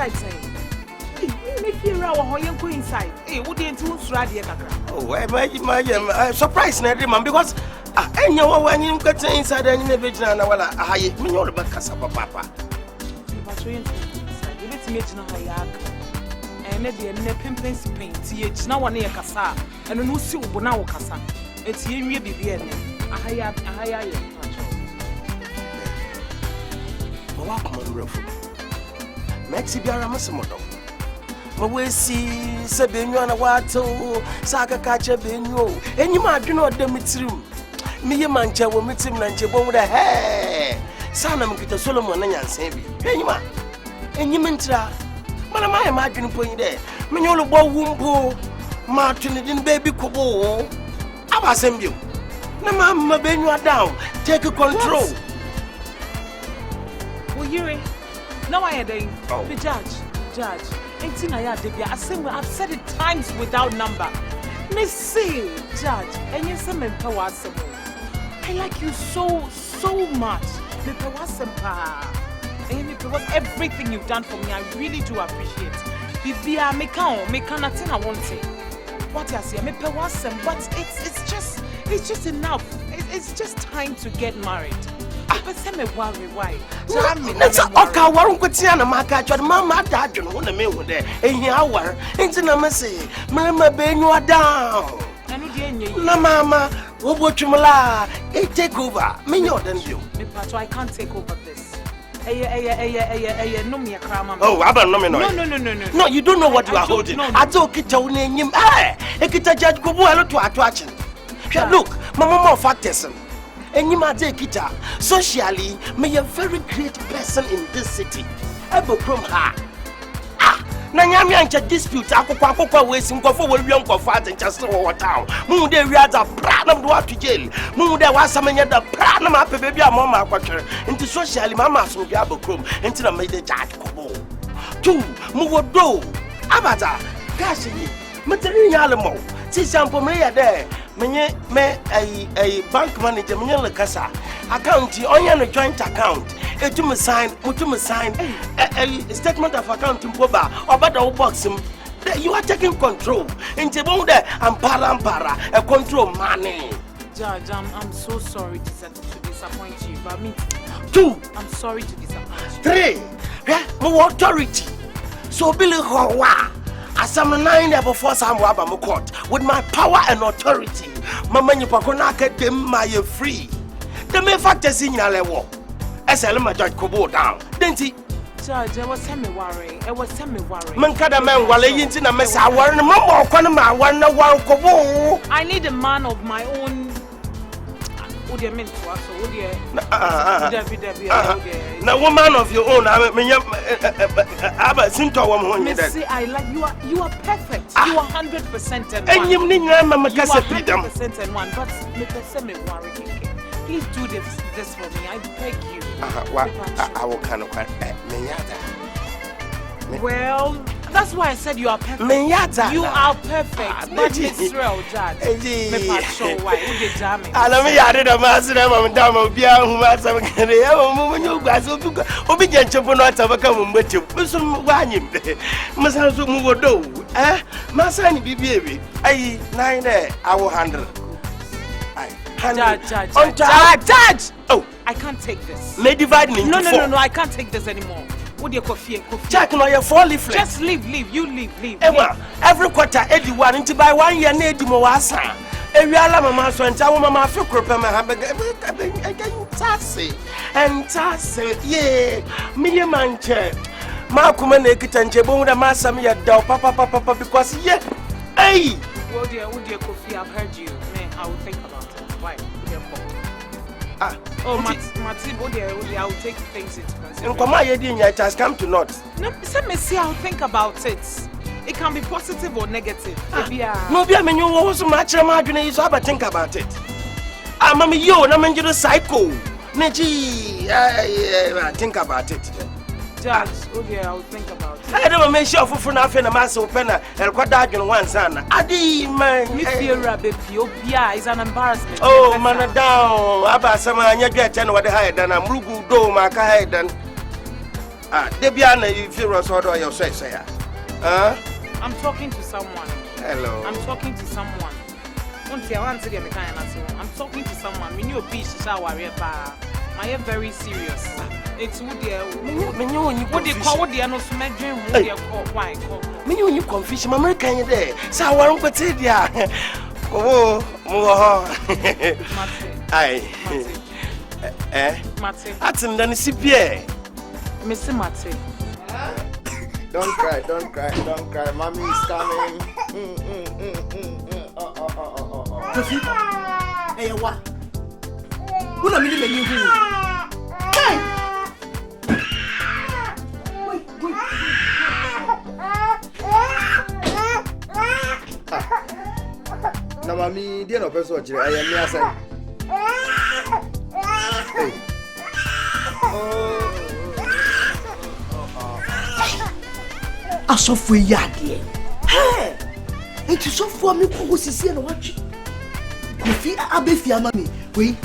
inside say. Efiewura wo hoyen go inside. Wo dey nti unsura de kakra. Oh, my surprise na every man because enya wo wanyi nkata inside any na bejina na wala ahaye. Me nyo ba kasa papa. But we inside. You let me jina hayak. Na de ne pempen paint ye jina wona ye kasa. Eno no si wo na wo kasa. Eti ye nwie bibia ne. Ahaya ye. Wa kuma nrofo. Maxi biara masemodo. We see Sabenyo na wato saka kacha benyo enyima adwene odamitirim miye mancha wo mitim na nche bomu da he sana mkita Solomon na nyansen bi enyima ntira mana maye ma adwene poyin de menye olubo wumpo ma tuni din baby kobo abasem bio na ma benyo down take control. Well, you now I had the judge. I've said it times without number. Missy, Judge, and you say I like you so much. Everything you've done for me, I really do appreciate. Bibia, me nothing I want to. What I say, but it's just enough. It's just time to get married. Why? That's okay. Warun kwatia na maka chwa mama adadwo no na me hu de ehia war enti na me say mama benyu down anu de enye na mama wo botwumla take over me nyo den bio me pato I can't take over this no me akra mama oh aba no me no no you don't know what you are holding ato kita wo na enyim ekita judge ko bu alo to achi look mama more factors. Kita. Socially, me a very great person in this city. Ebo from her. Na nyame ancha dispute akokwa we sinkofo we wiam kofo atencha se wo town. Mu de wi ada pra na do atu jail. Mu de wasamanya da pra na ma pebe bia mo ma akwatwere. Nti socially mama so bia abokrom. Nti na me de judge kobo. 2 mu wodo. Abata. Gashi ni. Meteri nyale mo. Ti sampo me ya de. Me a bank manager me le kasa account onye no joint account etume sign a statement of account mpoba obada wo box you are taking control into bon de ampara a control money. Judge, I'm so sorry to disappoint you, but me 2 I'm sorry to disappoint you. 3 more authority so Billy Hawa Asam 9 before some waba court with my power and authority. Mama nyipakona ke dem my free. The main factors in your level. SL my judge kobo down. Denti Judge, I was semi worry. Man kada man wale yinti na mesa war na mama okwana ma war na war kobo. I need a man of my own. Would you mean to us? Would you? Now, woman of your own. I mean, I think I like you are perfect. You are 100% and one. And you need Mama Casa 100% and one. But me worry. Please do this for me. I beg you. I will kind of well, that's why I said you are perfect. You are perfect. But it's real, Dad. Me not sure why. Would you jam me? I love me. I did a master. I'm down. I'm here. I'm master. I'm you guys. Obi gentle not to come with you. Some wine. Must have to move do. My son, baby. 9 hour handle. Judge. Oh, I can't take this. May divide me. No. I can't take this anymore. Would you Kofi? Jack, no, you're 4 leaflets. Just leave. You leave. Emma, every quarter, 81 into by 1 year, need to Moasa. Every alarm, my son, tell Mamma Fukrop, and Tassy, yea, me a man chair. Malcolm and Ekit and Jabon, the master, me a dog, papa, because, yeah, hey. Would you Kofi? I've heard you. I will think about it. Why? Oh, I will take things into consideration. It has come to naught. No, I'll think about it. It can be positive or negative. No, I mean, you also much imagine you so think about it. I'm a yo, and I'm in the psycho. Neji, I think about it. Judge, I will think about it. I don't make sure for nothing a mass open and quite in one son. Adi, man, Efiewura baby, is an embarrassment. Oh, man, down. Abba, some I get 10 what higher than I'm Rugu do, my higher than. Debiana, if you was order your sex, I'm talking to someone. Hello. I'm talking to someone. I'm talking to someone. When you beach shower, I am very serious. It's what they call the anno smedging, what they call why. When you confuse my American there, so I won't put it there. Oh, aye. Mate. That's in the CPA. Mr. Mate. Don't cry. Mommy is coming. Kofi. Hey, what? Who are you? Hey! Wait. Now, mommy, dear no person, I am here saying. I saw for yadi. Hey! It is so for me who is here and watch. Kofi Abefia mami, we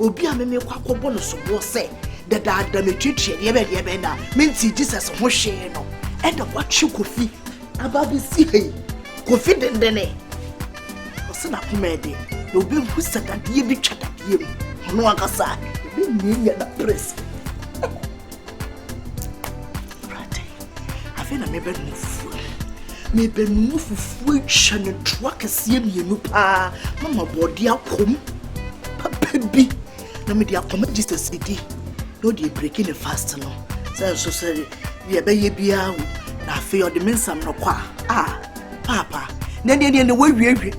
Obi ameme kwakọ bonus wo say that the metritri ye na menti Jesus ho hwe no and the watch Kofi ababi si hey Kofi dendene o se na komede no bi hu sadade bi twadadeɛ mu no akasa bi nyenya na press right I feel na mebe no fufu chane truck asie mienu pa mama body akom papa bi na me dia come Jesus idi no dey breaking the fast no so sorry we be ye bia na fe o de mensam no kwa papa na we wiwi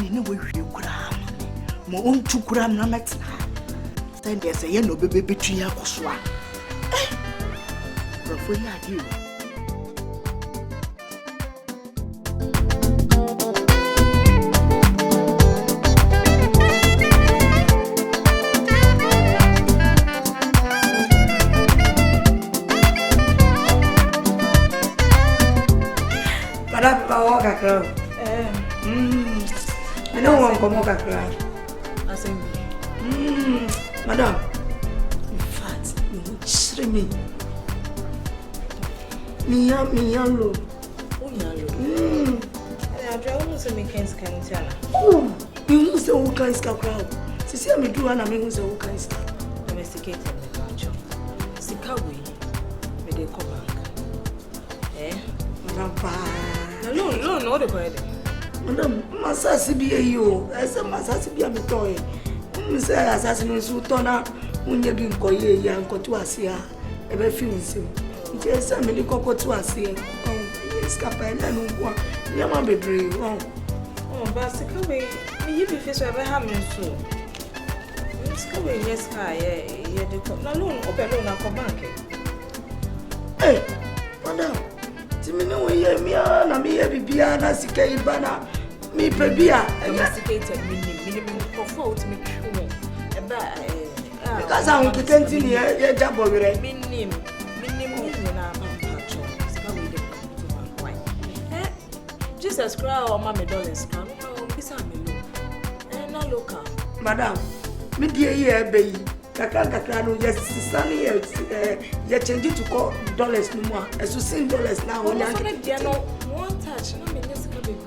ne we wiwi kura mo ontu kura na metna stand there say ye no bebe betwi akoso a rofo ya di I don't want to come back. I say, madam, in fact, you will shame me. Me yellow. Oh, yellow. I almost make kinds of cantina. Oh, you must say, who can scalp crowd? See, me do, and I mean, who can scalp. Domesticated the culture. Sikaway, may they come back. Madam, no, the point. Madam, Masasi be you, as a Masasi be a toy. Mr. Assassin who turn up when you been coye and cotuasia, ever feeling so. Just a many cocoa to us here. Oh, yes, Captain, and one. Yama be brave. Oh, basically, you be fish ever having so. Miss Cowie, yes, yeah, the cook. No, open on a cobank. Hey, madam. Timino, we hear me, and I may be Biana, Sika, Bana. Me pebia, domesticated minimum for to make sure. Because I'm to continue your job over there. Minimum Jesus Christ or Mammy Dollars come. No local. Madam, me dear year, baby. Kakano, yes, sunny, you change it to call dollars no more. As you sing dollars now, one touch, no me.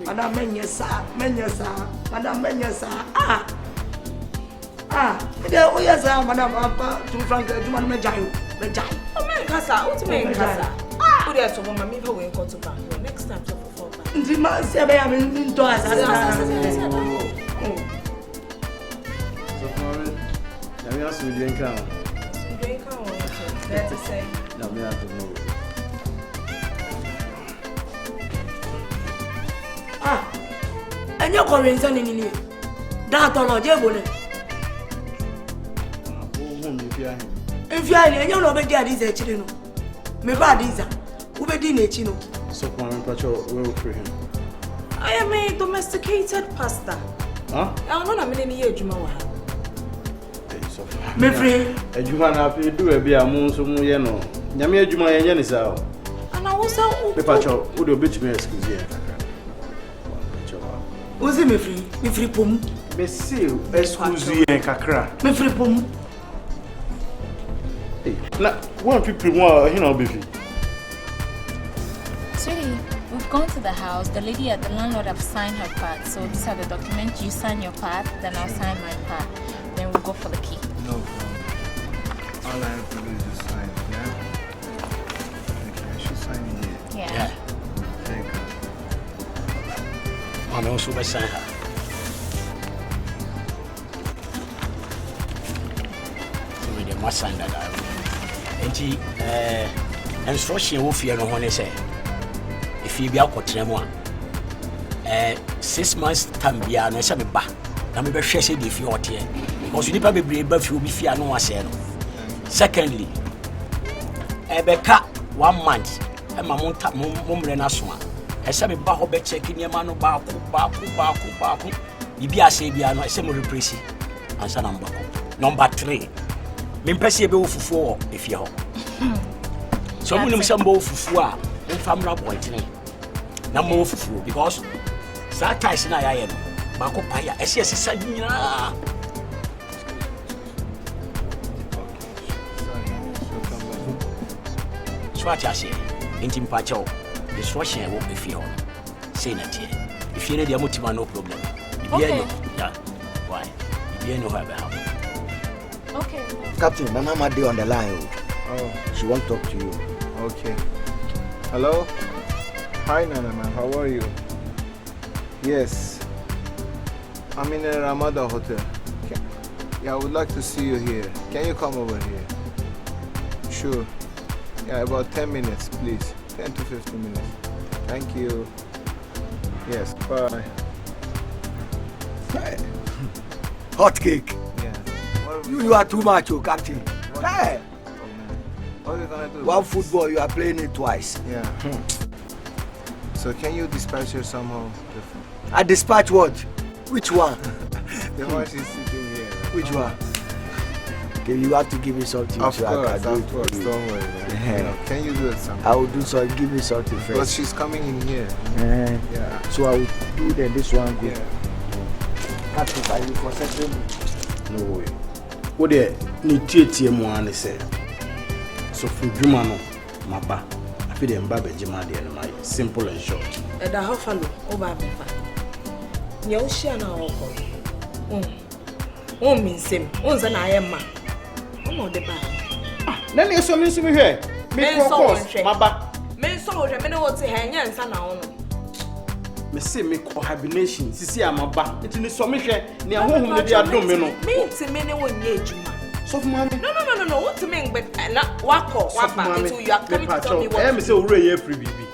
Madam Menyasa. Madam Menyasa. There we are, Madam Papa, to Frank, to one Majai. Oh, my casa, what's my casa? Put it to Mamma Miva when go to bank. Next time to perform. The man said, I am in to us. So, let me ask you, drink out. Drink out, that's to say. No, we have to know. And you're calling something in you. That on our table. If you are in your lobby, there is a chino. Me bad is a Ubedine chino. So, one patrol will free him. I am a domesticated pasta. Huh? I'm not a million Jumawa. Me free. A Jumana, do a beer moon so no. Yamia Juma and Yanisao. And I was out. The patrol would be to me, excuse me. Who's me free? Me free pum. Me see, excuse me, Kakra. Me free pum. Hey, now, one people want, baby. Sweetie, we've gone to the house. The lady at the landlord have signed her part. So these are the documents. You sign your part, then I'll sign my part. Then we'll go for the key. No problem. All I have to do is just sign, yeah? Okay, I should sign here. Yeah. Thank you. I'm also by sign her. So we must sign that out. And she, instruction will fear no one say. If you be out for 6 months time be an essay back. Now me be share say if you out here. Because you never be able to be fear no one say no. Secondly, Ebeka 1 month. E ma mumre na so a. Ese me ba ho be check ni ma no ba ko. Bibi ase bia no ese mo represi. Answer number 3. Me mpese be wo fufuo efie ho. So mo nim sembo fufuo a, me famra bontene. Na mo fufuo because that ties na ya ye no. Ba ko pa ya ese sa nyina. Swat ya say, intim pacho, instruction will be fear. Say that here. If you need your motiva, no problem. Okay. Yeah. Why? You know how about. Okay. Captain, my mama dey on the line. Oh, She won't talk to you. okay. Hello? Hi, Nana, how are you? Yes. I'm in a Ramada hotel. Yeah, I would like to see you here. Can you come over here? Sure. Yeah, about 10 minutes, please. 10 to 15 minutes. Thank you. Yes, bye. Hey. Hot cake. Yeah. You are too much, oh, Captain. Hey. What are you gonna do? One football, you are playing it twice. Yeah. So can you dispatch her somehow? I dispatch what? Which one? The one she's sitting here. Which one? Okay, you have to give me something Of so course, I can do of it for course. you. Don't worry, man. Yeah. Can you do it somehow? I will do so. Give me something But first. she's coming in here. Yeah. So I will do then this one good. Yeah. Captain, are you concerned? No way. What the need mu an say. So for dwuma no maba. Afi dem ba be jima de no my simple and short. Eda ho follow over befa. Nya wo hia na wo ko. Mi nsem. Nza na aye ma. Omo de ba. Na ne so me hwe. Me for course maba. Me so wo hwe me ne wo te ha nya nsa na wo no. Me say me cohabitation sisi amaba. Enti ne so me hwe ne ahohom ne dia dom me no. Me nti me ne wo nya ejuma. So for mama. No. What to mean? But na wako wapa until you are coming to tell me what. Me say owure ye free bibi.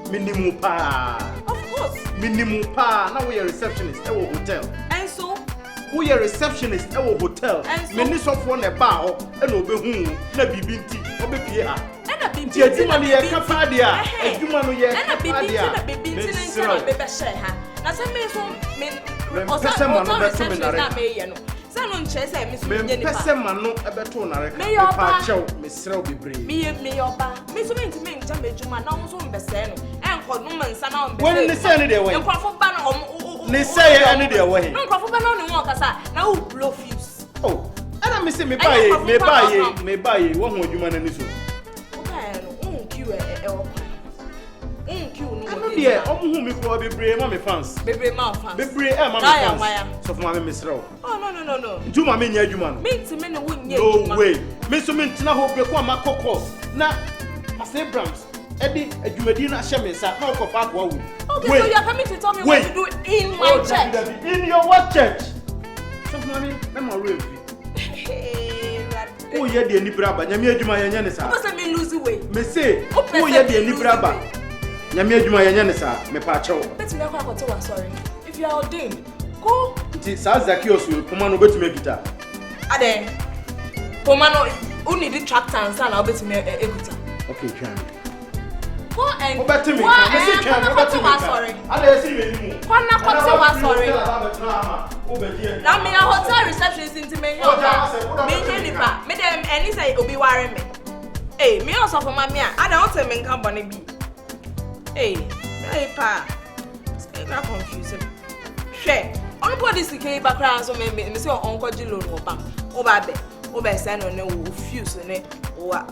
Minimum pa. Of course. Minimum pa. Na we receptionist e wo hotel. And so. We receptionist e wo hotel. Me ni so for na ba ho e na obehu na bibi nti obepie ha. Na bibi nti adwuma no ye kafa dia. Adwuma no ye kafa dia. Na bibi nti na nka na bebe share ha. Na se me so me pese ma no beto me nare. Na me ye no. Se no nche se me so nye nipa. Me pese ma no ebeto nare. Me yoba chew me srew bebre. Me yoba. Me so me nti me nja me adwuma na wo so mbese no. Enko no mansa na mbese. When ni say ni de we. Enko ba na ni say ani de we. No enko ba na no won kasa na wo blow fuse. Oh, and me say me buy wo ho adwuma na ni so. I know there, who me for bebre ma me fans. Bebre ma fans. Bebre ma me fans. So for ma me misro. Oh no. Do ma me nya adwuma no. Me ti me ne wo nya adwuma. No way. Me so me ntina ho be ko ma kokos. Na as Abrams, edi adwumadi na hye me nsa na ko fa akwa wu. Okay, so you are coming to tell me what to do in my church. In your what church? So for me ma real. Oh yeah, the Nibraba, Yami Juma Yanisa. What's me lose way? Me say, oh yeah, the Nibraba. Yami Juma Yanisa, me pacho. Bet me go sorry. If you are ordained, go. It is Zakios will come on to make it up. Ade. Pomano, who need the tractor and son, I'll bet me a guitar. Okay, Chan. Go and go back to me. Sorry. I see you. Sorry. Now me a hotel receptionist into me. Me nipa. Me dem any say obi worry me. Hey, me also for mommy. I don't say me can bonny be. Hey pa. Stay not confused. Share. On put this key background so me say uncle Jilo no bank. Oba be. Obe sign on ne wo fuse ne wa